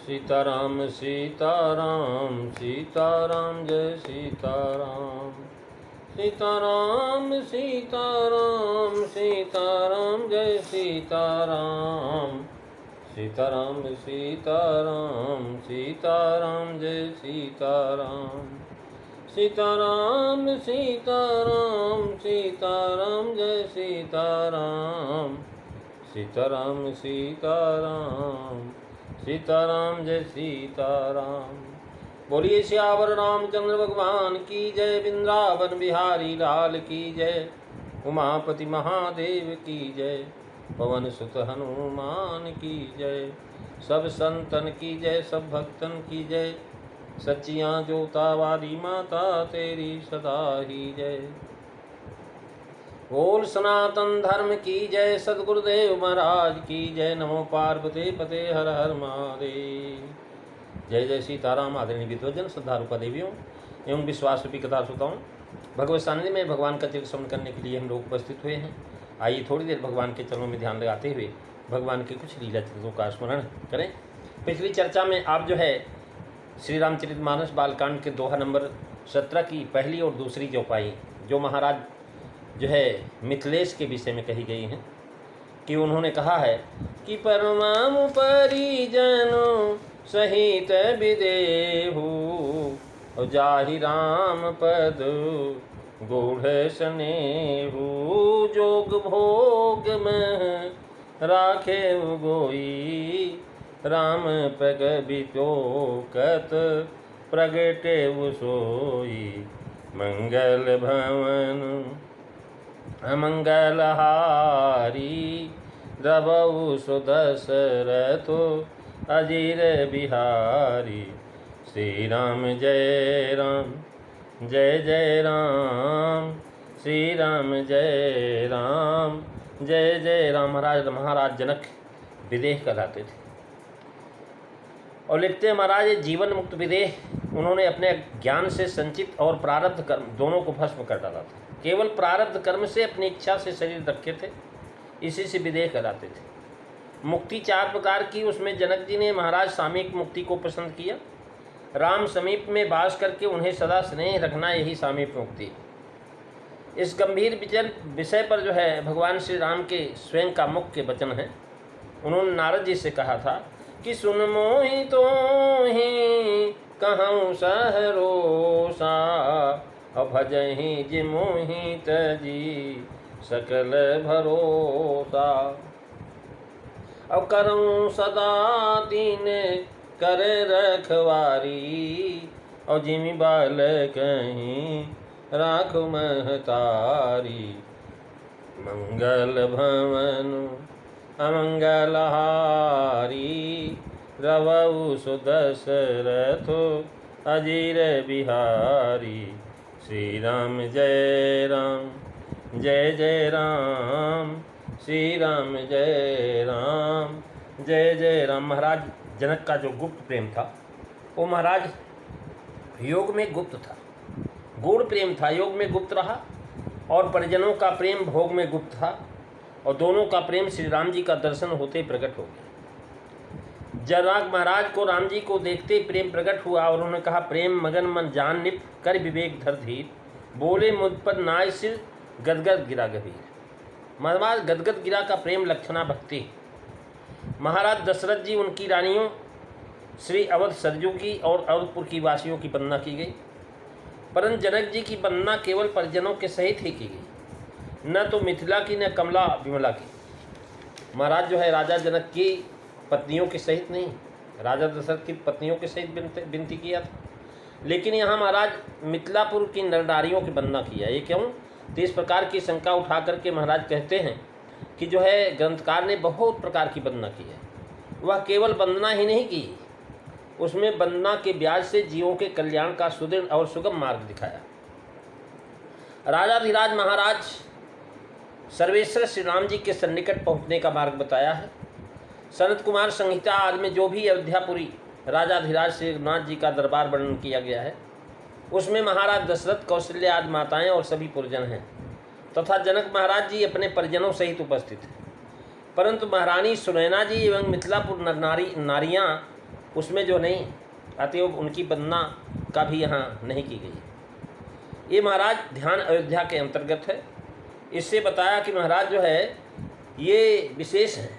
सीताराम सीताराम सीताराम जय सीताराम। सीताराम सीताराम सीताराम जय सीताराम। सीताराम सीताराम सीताराम जय सीताराम। सीताराम सीताराम सीताराम जय सीताराम। सीताराम सीताराम सीताराम जय सीताराम। बोलिए श्यावर रामचंद्र भगवान की जय। वृंदावन बिहारी लाल की जय। उमापति महादेव की जय। पवन सुत हनुमान की जय। सब संतन की जय, सब भक्तन की जय। सच्चियाँ जोतावाली माता तेरी सदा ही जय। बोल सनातन धर्म की जय। सद्गुरुदेव महाराज की जय। नमो पार्वती पते हर हर महादेव। जय जय सीताराम। आदरणीय विद्वजन, श्रद्धालु देवियों एवं विश्वास रूपी कथा श्रोताओं, भगवत सानिध्य में भगवान का चिर श्रवण करने के लिए हम लोग उपस्थित हुए हैं। आइए थोड़ी देर भगवान के चरणों में ध्यान लगाते हुए भगवान के कुछ लीला चरित्रों का स्मरण करें। पिछली चर्चा में आप जो है श्री रामचरितमानस बालकांड के दोहा नंबर 17 की पहली और दूसरी चौपाई जो महाराज जो है मिथिलेश के विषय में कही गई हैं कि उन्होंने कहा है कि परमाम परिजनों सहित विदेहु और जाहि राम पद गूढ़ स्नेहु। जोग भोग में राखे गोई राम पग बिचोकत प्रगटे सोई। मंगल भवन अमंगलहारी द्रवऊ सुदशरथो अजीर बिहारी। श्री राम जय राम जय जय राम। श्री राम जय राम जय जय राम। महाराज जनक विदेह कहलाते थे और लिखते हैं महाराज जीवन मुक्त विदेह उन्होंने अपने ज्ञान से संचित और प्रारब्ध कर्म दोनों को भस्म कर डाला था। केवल प्रारब्ध कर्म से अपनी इच्छा से शरीर रखे थे, इसी से विदेह कहलाते थे। मुक्ति 4 प्रकार की, उसमें जनक जी ने महाराज सामयिक मुक्ति को पसंद किया। राम समीप में वास करके उन्हें सदा स्नेह रखना, यही सामयिक मुक्ति। इस गंभीर विषय पर जो है भगवान श्री राम के स्वयं का मुख्य वचन है। उन्होंने नारद जी से कहा था कि सुन मोहि तो ही कहूँ सहरोसा और भजहि जि मोहि तजी सकल भरोसा। अब करूँ सदा दीन कर रखवारी और जिमि बाल कहीं राख महतारी। मंगल भवन अमंगलहारी रवऊ सुदशरथो अजीर बिहारी। श्री राम जय राम जय जय राम। श्री राम जय राम जय जय राम। महाराज जनक का जो गुप्त प्रेम था वो महाराज योग में गुप्त था, गूढ़ प्रेम था, योग में गुप्त रहा। और परिजनों का प्रेम भोग में गुप्त था और दोनों का प्रेम श्री राम जी का दर्शन होते ही प्रकट हो गया। जनक महाराज को राम जी को देखते ही प्रेम प्रकट हुआ और उन्होंने कहा प्रेम मगन मन जान निप कर विवेक धर धीर। बोले मुझ पर नाय सिर गदगद गिरा गंभीर। महाराज गदगद गिरा का प्रेम लक्षणा भक्ति। महाराज दशरथ जी उनकी रानियों श्री अवध सरजू की और अवधपुर की वासियों की वंदना की गई, परंतु जनक जी की वंदना केवल परिजनों के सहित ही की गई, न तो मिथिला की न कमला विमला की। महाराज जो है राजा जनक की पत्नियों के सहित नहीं, राजा दशरथ की पत्नियों के सहित विनती किया था, लेकिन यहाँ महाराज मिथिलापुर की नरनारियों की वंदना किया। ये क्यों? तो इस प्रकार की शंका उठा करके महाराज कहते हैं कि जो है ग्रंथकार ने बहुत प्रकार की वंदना की है। वह केवल वंदना ही नहीं की, उसमें वंदना के ब्याज से जीवों के कल्याण का सुदृढ़ और सुगम मार्ग दिखाया। राजाधिराज महाराज सर्वेश्वर श्री राम जी के सन्निकट पहुँचने का मार्ग बताया है। सनत कुमार संहिता आदि में जो भी अयोध्यापुरी राजाधिराज श्री रघुनाथ जी का दरबार वर्णन किया गया है उसमें महाराज दशरथ, कौशल्य आदि माताएं और सभी पुरजन हैं तथा जनक महाराज जी अपने परिजनों सहित उपस्थित हैं। परंतु महारानी सुनैना जी एवं मिथिलापुर नारियां उसमें जो नहीं, अतएव उनकी वंदना का भी यहाँ नहीं की गई। ये महाराज ध्यान अयोध्या के अंतर्गत है। इससे बताया कि महाराज जो है ये विशेष है।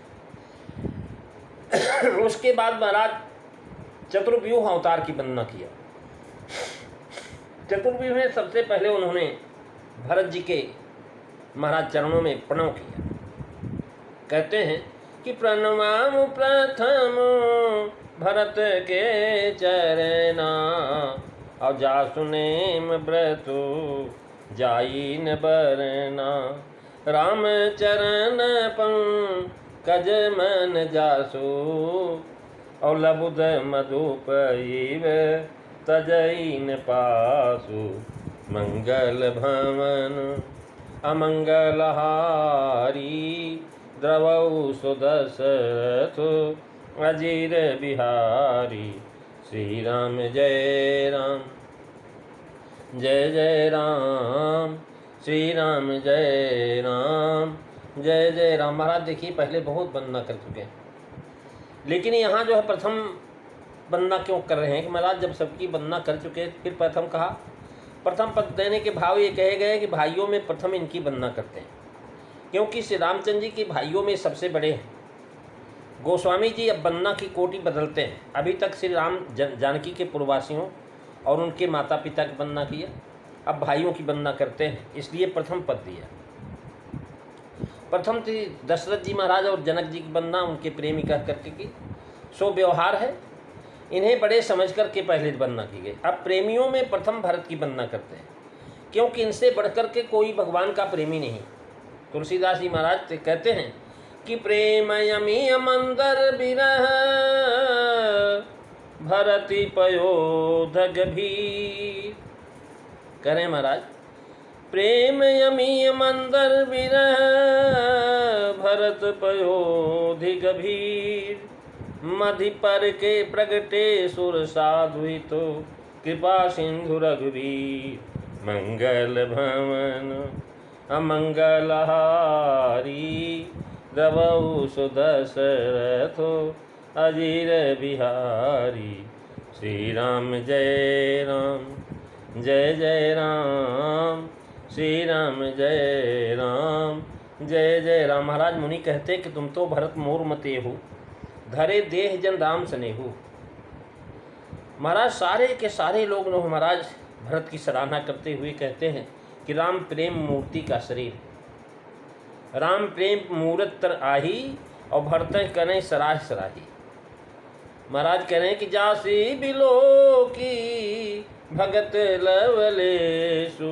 उसके बाद महाराज चतुर्व्यूह अवतार की वंदना किया। चतुर्व्यूह में सबसे पहले उन्होंने भरत जी के महाराज चरणों में प्रणव किया। कहते हैं कि प्रणवाम प्रथम भरत के चरणा, और जासुनेम व्रतु जाई न बरना, राम चरण पंकज मन जासु, और लबुध मधुपैव तजई न पासु, मंगल भवन अमंगलहारी, द्रवौ सुदशरथ अजीर बिहारी, श्री राम जय राम जय जय राम, श्री राम जय राम जय जय राम। महाराज देखिए पहले बहुत वंदना कर चुके हैं, लेकिन यहाँ जो है प्रथम वंदना क्यों कर रहे हैं कि महाराज जब सबकी वंदना कर चुके फिर प्रथम कहा। प्रथम पद देने के भाव ये कहे गए कि भाइयों में प्रथम इनकी वंदना करते हैं, क्योंकि श्री रामचंद्र जी के भाइयों में सबसे बड़े हैं। गोस्वामी जी अब वंदना की कोटि बदलते हैं। अभी तक श्री राम जानकी के पूर्ववासियों और उनके माता पिता की वंदना किया, अब भाइयों की वंदना करते हैं, इसलिए प्रथम पद दिया। प्रथम थी दशरथ जी महाराज और जनक जी की वंदना उनके प्रेमी कह करके की। सो व्यवहार है, इन्हें बड़े समझ करके पहले वंदना की गई। अब प्रेमियों में प्रथम भरत की वंदना करते हैं, क्योंकि इनसे बढ़कर के कोई भगवान का प्रेमी नहीं। तुलसीदास जी महाराज कहते हैं कि प्रेम यमी मंदर बिरह भरति पयोध गभीर। करें महाराज, प्रेम यमी मंदर बिरह भरत पयोधि गभीर, मधि पर के प्रगटे सुर साधु तो कृपा सिंधु रघुवीर, मंगल भवन अमंगलहारी, द्रवौ सुदशरथो अजीर बिहारी, श्री राम जय राम जय जय राम, श्री राम जय राम जय जय राम। महाराज मुनि कहते कि तुम तो भरत मोर मते हो, धरे देह जन राम स्नेहु। महाराज सारे के सारे लोग महाराज भरत की सराहना करते हुए कहते हैं कि राम प्रेम मूर्ति का शरीर, राम प्रेम मूर्त तर आही, और भरत करें सराह सराही। महाराज कह रहे हैं कि जासी बिलो की भगत लवलेशु,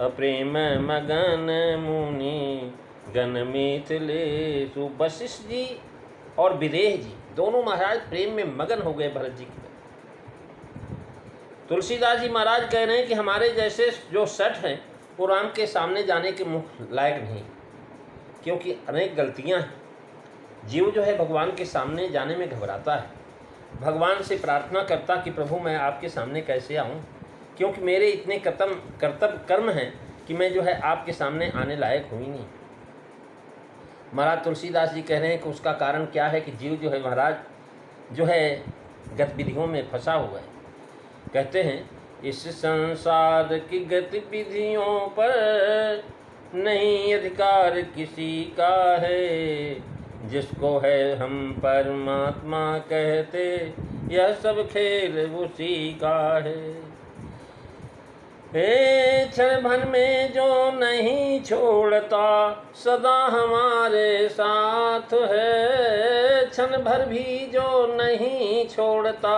अप्रेम मगन मुनि गण मिथिलेशु। वशिष्ठ जी और विदेह जी दोनों महाराज प्रेम में मगन हो गए भरत जी की। तुलसीदास जी महाराज कह रहे हैं कि हमारे जैसे जो सठ हैं वो राम के सामने जाने के मुख लायक नहीं, क्योंकि अनेक गलतियां हैं। जीव जो है भगवान के सामने जाने में घबराता है, भगवान से प्रार्थना करता कि प्रभु मैं आपके सामने कैसे आऊं, क्योंकि मेरे इतने कर्तव्य कर्म हैं कि मैं जो है आपके सामने आने लायक हूँ ही नहीं। महाराज तुलसीदास जी कह रहे हैं कि उसका कारण क्या है कि जीव जो है महाराज जो है गतिविधियों में फंसा हुआ है। कहते हैं इस संसार की गतिविधियों पर नहीं अधिकार किसी का है, जिसको है हम परमात्मा कहते, यह सब खेल उसी का है। हे क्षण भर में जो नहीं छोड़ता, सदा हमारे साथ है। क्षण भर भी जो नहीं छोड़ता,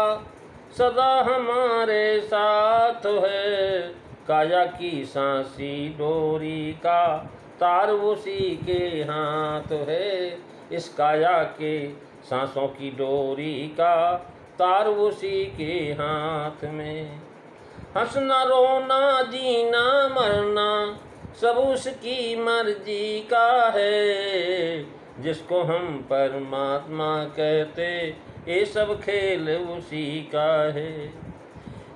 सदा हमारे साथ है। काया की सांसी डोरी का तार उसी के हाथ है। इस काया के सांसों की डोरी का तार उसी के हाथ में। हंसना रोना जीना मरना सब उसकी मर्जी का है, जिसको हम परमात्मा कहते, ये सब खेल उसी का है।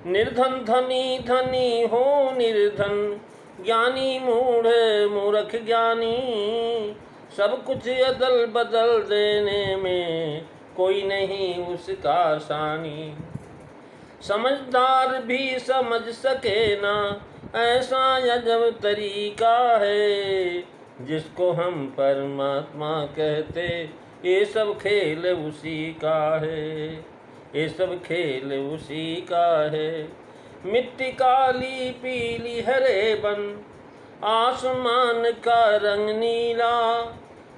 निर्धन धनी धनी हो निर्धन, ज्ञानी मूढ़ मूर्ख ज्ञानी, सब कुछ अदल बदल देने में कोई नहीं उसका सानी। समझदार भी समझ सके ना, ऐसा अजब तरीका है, जिसको हम परमात्मा कहते, ये सब खेल उसी का है, ये सब खेल उसी का है। मिट्टी काली पीली हरे बन, आसमान का रंग नीला,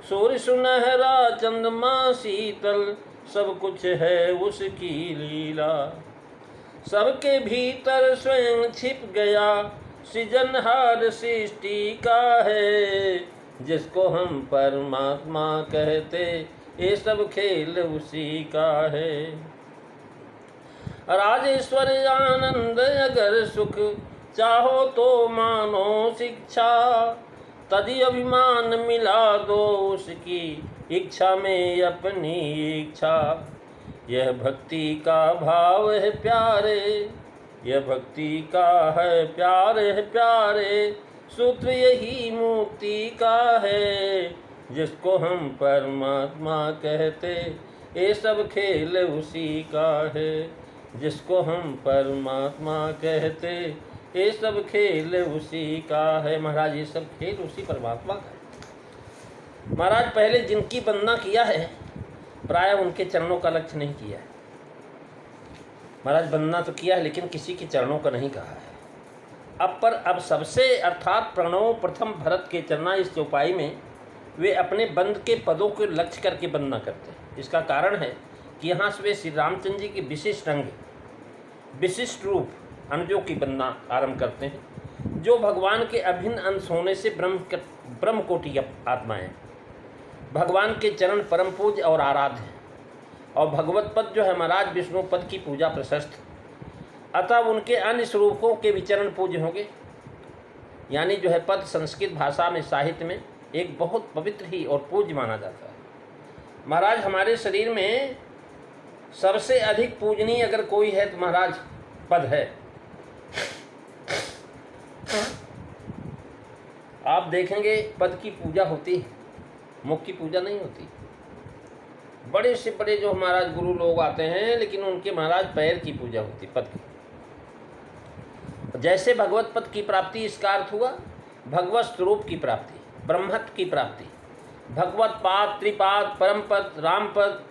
सूर्य सुनहरा चंद्रमा शीतल, सब कुछ है उसकी लीला। सबके भीतर स्वयं छिप गया, सृजनहार सृष्टि का है, जिसको हम परमात्मा कहते, ये सब खेल उसी का है। राजेश्वर आनंद अगर सुख, चाहो तो मानो शिक्षा, तदि अभिमान मिला दो उसकी, इच्छा में अपनी इच्छा। यह भक्ति का भाव है प्यारे, यह भक्ति का है प्यारे, सूत्र यही मुक्ति का है, जिसको हम परमात्मा कहते, ये सब खेल उसी का है, जिसको हम परमात्मा कहते, ये सब खेल उसी का है। महाराज ये सब खेल उसी परमात्मा का है। महाराज पहले जिनकी वंदना किया है, प्राय उनके चरणों का लक्ष्य नहीं किया है। महाराज वंदना तो किया है, लेकिन किसी के चरणों का नहीं कहा है। अब सबसे अर्थात प्रणव प्रथम भरत के चरना इस चौपाई में वे अपने बंद के पदों को लक्ष्य करके वंदना करते हैं। इसका कारण है कि यहाँ से वे श्री रामचंद्र जी की विशिष्ट अंग, विशिष्ट रूप अनुजों की वंदना आरंभ करते हैं, जो भगवान के अभिन्न अंश होने से ब्रह्म कोटि आत्माएं। भगवान के चरण परम पूज्य और आराध्य हैं, और भगवत पद जो है महाराज विष्णु पद की पूजा प्रशस्त, अतः उनके अन्य स्वरूपों के भी चरण पूज्य होंगे। यानी जो है पद संस्कृत भाषा में, साहित्य में एक बहुत पवित्र ही और पूज्य माना जाता है। महाराज हमारे शरीर में सबसे अधिक पूजनीय अगर कोई है तो महाराज पद है। आप देखेंगे पद की पूजा होती है, मुख की पूजा नहीं होती। बड़े से बड़े जो महाराज गुरु लोग आते हैं, लेकिन उनके महाराज पैर की पूजा होती, पद की। जैसे भगवत पद की प्राप्ति, इसका अर्थ हुआ भगवत स्वरूप की प्राप्ति, ब्रह्मत्व की प्राप्ति। भगवत पाद, त्रिपाद, परम पद, राम पद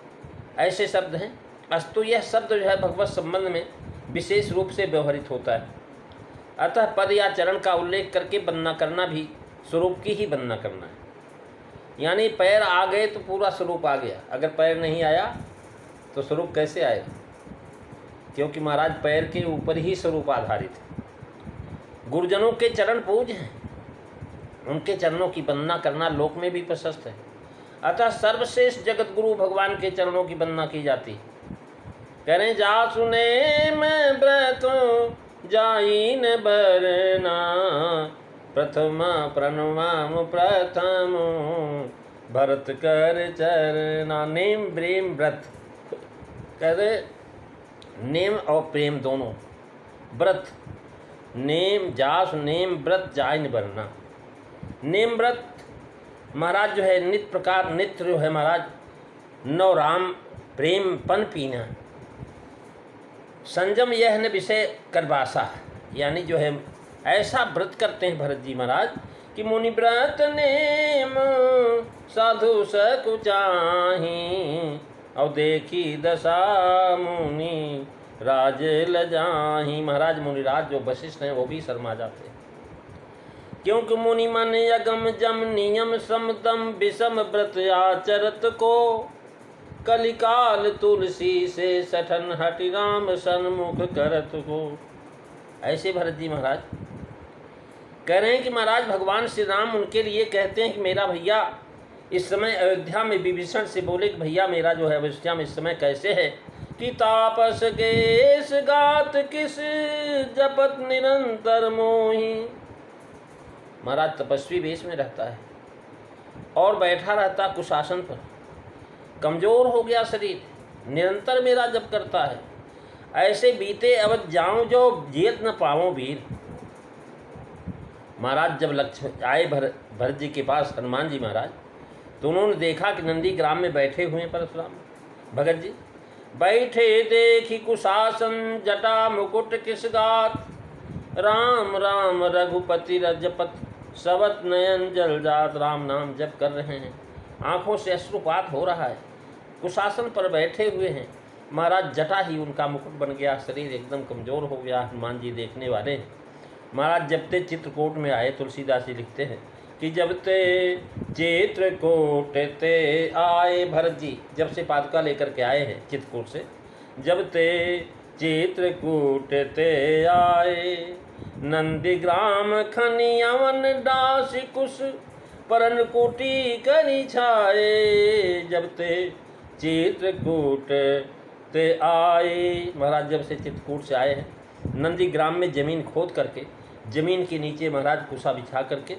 ऐसे शब्द हैं। अस्तु यह शब्द जो है भगवत संबंध में विशेष रूप से व्यवहरित होता है। अतः पद या चरण का उल्लेख करके वंदना करना भी स्वरूप की ही वंदना करना है। यानी पैर आ गए तो पूरा स्वरूप आ गया, अगर पैर नहीं आया तो स्वरूप कैसे आएगा? क्योंकि महाराज पैर के ऊपर ही स्वरूप आधारित है। गुरुजनों के चरण पूज्य हैं, उनके चरणों की वंदना करना लोक में भी प्रशस्त है। अतः सर्वश्रेष्ठ जगत गुरु भगवान के चरणों की वंदना की जाती है। कह रहे जा सुने मैं व्रत जाइन बरना, प्रथम प्रणवाम प्रथम भरत कर चरना। नेम प्रेम व्रत, कह रहे नेम और प्रेम दोनों, व्रत नेम जास नेम व्रत जाइन बरना। नेम व्रत महाराज जो है नित्य प्रकार, नित्य जो है महाराज नव राम प्रेम पन पीना। संयम यह न विषय करवासा, यानी जो है ऐसा व्रत करते हैं भरत जी महाराज कि मुनि व्रत नेम साधु सकुचाही, और देखी दशा मुनि राज लजाही। महाराज मुनिराज जो वशिष्ठ हैं वो भी शर्मा जाते हैं, क्योंकि मुनि मन यगम जम नियम समदम विषम व्रत आचरत को, कलिकाल तुलसी से सठन हटि राम सन्मुख करत हो। ऐसे भरत जी महाराज कह रहे हैं कि महाराज भगवान श्री राम उनके लिए कहते हैं कि मेरा भैया इस समय अयोध्या में विभीषण से बोले कि भैया मेरा जो है अयोध्या में इस समय कैसे है कि तापस केश गात किस जपत निरंतर मोही। महाराज तपस्वी वेश में रहता है और बैठा रहता कुशासन पर, कमजोर हो गया शरीर, निरंतर मेरा जप करता है। ऐसे बीते अवध जाऊं जो जीत न पाऊं वीर। महाराज जब लक्ष्मण आए भरत जी के पास, हनुमान जी महाराज, तो उन्होंने देखा कि नंदी ग्राम में बैठे हुए हैं परशुराम, भगत जी। बैठे देखी कुशासन जटा मुकुट किस गात, राम राम रघुपति रजपत सबत नयन जल जात। राम नाम जप कर रहे हैं, आंखों से अश्रुपात हो रहा है। कुशासन पर बैठे हुए हैं, महाराज जटा ही उनका मुकुट बन गया, शरीर एकदम कमज़ोर हो गया। हनुमान जी देखने वाले महाराज जब ते चित्रकूट में आए, तुलसीदास जी लिखते हैं कि जब ते चित्रकूट ते आए, भरत जी जब से पादुका लेकर के आए हैं चित्रकूट से, जब ते चित्रकूट ते आए, नंदीग्राम खनियावन दास कुश परन कुटी करी छाए। जब ते चित्रकूट ते आए, महाराज जब से चित्रकूट से आए हैं, नंदीग्राम में ज़मीन खोद करके, ज़मीन के नीचे महाराज कुशा बिछा करके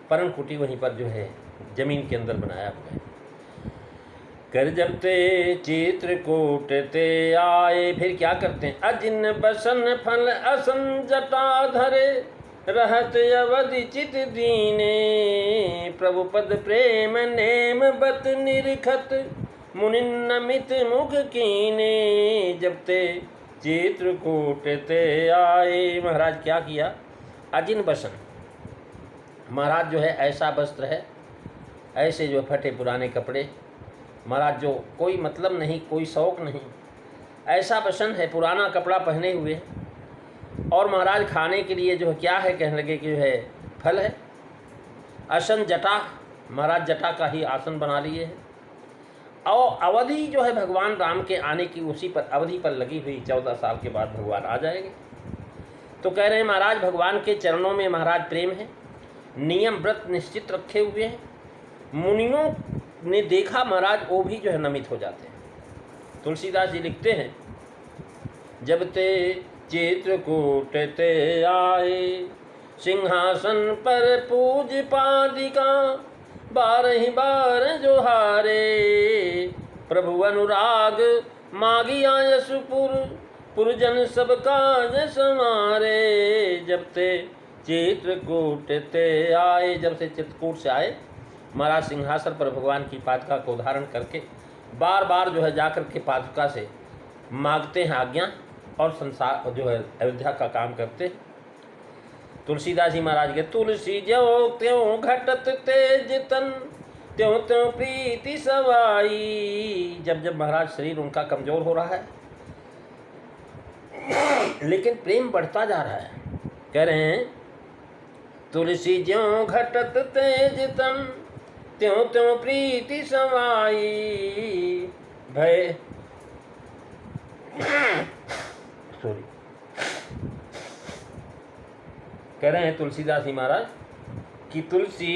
परन कुटी वहीं पर जो है ज़मीन के अंदर बनाया हुआ है। कर जब ते चित्रकूट ते आए, फिर क्या करते हैं, अजिन बसन फल असन जटा धरे, रहत अवधि चित दीने, प्रभु पद प्रेम नेम बत निरखत, मुनि नमित मुख कीने। जब ते चित्रकूट ते आए, महाराज क्या किया, अजिन बसन, महाराज जो है ऐसा वस्त्र है, ऐसे जो फटे पुराने कपड़े, महाराज जो कोई मतलब नहीं, कोई शौक नहीं, ऐसा बसन है, पुराना कपड़ा पहने हुए। और महाराज खाने के लिए जो है क्या है, कहने लगे कि जो है फल है। आसन जटा, महाराज जटा का ही आसन बना लिए है। और अवधि जो है भगवान राम के आने की उसी पर अवधि पर लगी हुई, 14 साल के बाद भगवान आ जाएंगे। तो कह रहे हैं महाराज भगवान के चरणों में महाराज प्रेम है, नियम व्रत निश्चित रखे हुए हैं। मुनियों ने देखा महाराज, वो भी जो है नमित हो जाते हैं। तुलसीदास जी लिखते हैं, जब ते चित्रकूट ते आए, सिंहासन पर पूज पादिका, बारहि बार जोहारे, प्रभु अनुराग मागिया यशपुर, पुरजन सब काज समारे। जब ते चित्रकूट ते आए, जब से चित्रकूट से आए, महाराज सिंहासन पर भगवान की पादुका को धारण करके बार बार जो है जाकर के पादुका से मांगते हैं आज्ञा, और संसार जो है अयोध्या का काम करते हैं। तुलसीदास जी महाराज के, तुलसी ज्यों त्यों घटत तेज तन, त्यों त्यों प्रीति सवाई। जब जब महाराज शरीर उनका कमज़ोर हो रहा है, लेकिन प्रेम बढ़ता जा रहा है। कह रहे हैं, तुलसी ज्यों घटत तेज तन, त्यों त्यों प्रीति समाई, भय सॉरी कह रहे हैं तुलसीदास जी महाराज कि तुलसी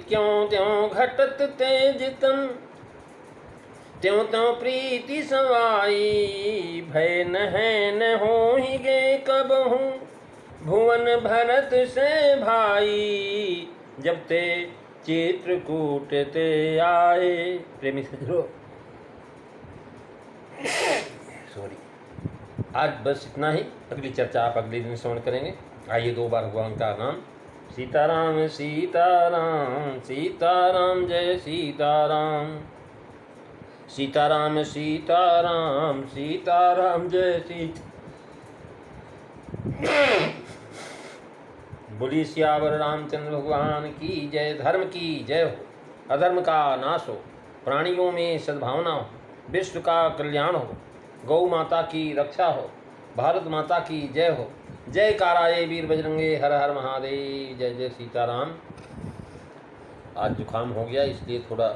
क्यों त्यों घटत तेज तन, त्यों त्यों प्रीति समाई, भय न है न हो ही गे कबहू, भुवन भरत से भाई। जब ते चित्रकूट ते आए, प्रेमी सजरो सॉरी, आज बस इतना ही। अगली चर्चा आप अगले दिन श्रवण करेंगे। आइए 2 बार भगवान का नाम, सीताराम सीताराम सीताराम जय सीताराम, सीताराम सीताराम सीताराम जय सीता। बोलिए सियावर रामचंद्र भगवान की जय। धर्म की जय हो, अधर्म का नाश हो, प्राणियों में सद्भावना हो, विश्व का कल्याण हो, गौ माता की रक्षा हो, भारत माता की जय हो। जय काराये वीर बजरंगे, हर हर महादेव, जय जय सीताराम। आज जुकाम हो गया इसलिए थोड़ा